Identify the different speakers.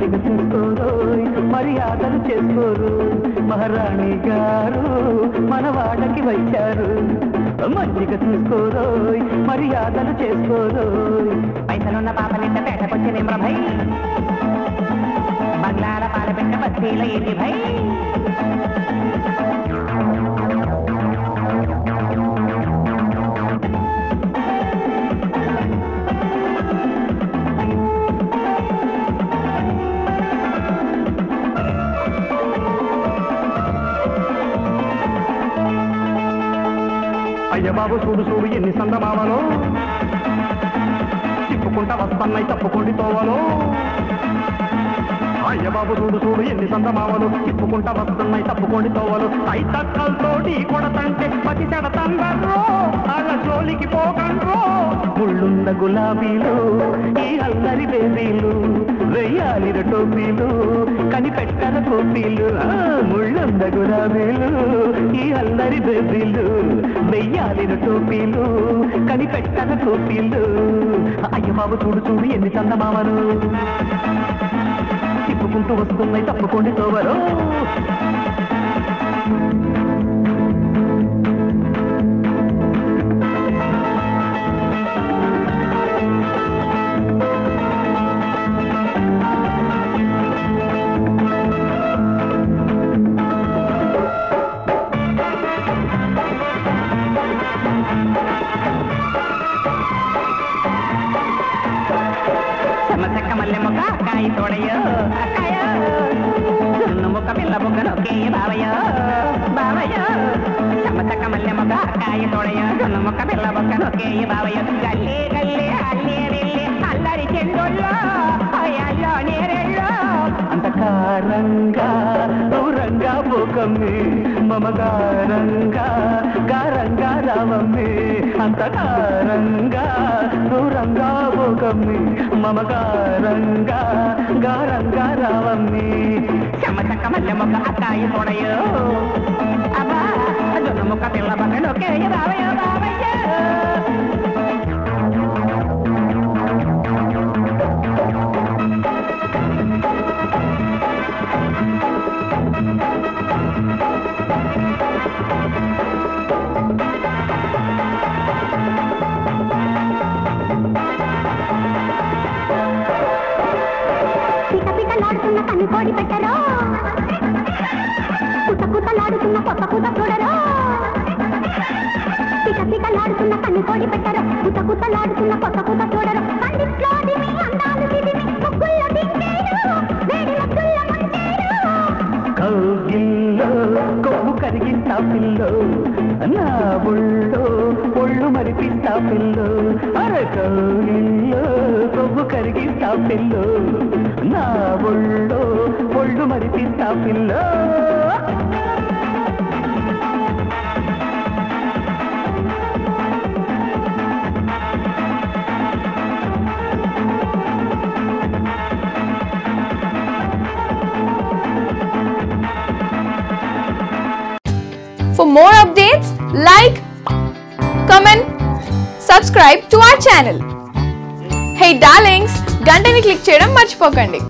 Speaker 1: మంచిగా చూసుకోరోయ్ మర్యాదలు చేసుకోరు మహారాణి గారు మన వాళ్ళకి వచ్చారు మంచిగా చూసుకోరోయ్ మర్యాదలు చేసుకోరోయ్ పైసలున్న పాపలింట పేటకొచ్చి నిమ్ర భై బంగ్లాల పాలపెట్ట బస్తీల ఏంటి భై అయ్య బాబు చూడు చూడు ఎన్ని సందమామలో తిప్పుకుంటా వస్తున్నాయి తప్పుకోండి తోవలో అయ్య బాబు చూడు చూడు ఎన్ని సందమామలు తిప్పుకుంటా వస్తున్నాయి తప్పుకోండి తోవలు తైతక్కలతోటి కొడతంటే పతి చెడతండ్రో అల జోలికి పోకండ్రో ముళ్ళున్న గులాబీలు ఈ అల్లరి బేబీలు వెయ్యాలిర టోపీలు కనిపెట్టర టోపీలు ముళ్ళున్న గులాబీలు ఈ అల్లరి బేబీలు వెయ్యాలిర టోపీలు కనిపెట్టర టోపీలు అయ్య బాబు చూడు చూడు ఎన్ని చందమామలు తిప్పుకుంటూ వస్తున్నాయి తప్పుకోండి తోవరు చెక్క మల్లె మొక్క అక్కాయి తోడయ్యో అక్కాయో సున్ను మొక్క పిల్ల మొక్క నొక్కేయ బావయ్యో బావయ్యో చెక్క మల్లె మొక్క అక్కాయి తోడయ్యో సున్ను మొక్క పిల్ల మొక్క నొక్కేయ బావయ్యో గల్లే గల్లే అల్లే రెల్లే అల్లరి చెండోళ్ళో అయ్యో నేరెళ్ళో అంతకారంగా దూరంగా పోకమ్మి మమగారంగా గారంగా రావమ్మి అంతకారంగా దూరంగా పోకమ్మి మమగారంగా గారంగా రావమ్మి చెమ్మచక్క మల్లె మొక్క అక్కాయి తోడయ్యో అబ్బా జొన్న మొక్క పిల్ల మొక్క నొక్కేయ బావయ్యో బావయ్యో కన్ను కోడి పెట్టరో కుత కుతలాడుతున్న కొత్త కుత చూడరో పికపికలాడుతున్న కన్ను కోడి పెట్టరో కుత కుతలాడుతున్న కొత్త కుత చూడరో పండిట్లో దిమి అందాలు దిమి ముగ్గుల్లో దించేరు వేడి ముగ్గుల్ల ముంచేరు కౌగిల్లో కొవ్వు కరిగిస్తా పిల్లో నా ఒళ్ళో ఒళ్ళు మరిపిస్తా పిల్లో అరే కౌగిల్లో కొవ్వు కరిగిస్తా పిల్లో నా ఒళ్ళో ఒళ్ళు మరిపిస్తా pillow
Speaker 2: For more updates, like, comment, subscribe to our channel. Hey darlings, గంటని click చేయడం మర్చిపోకండి.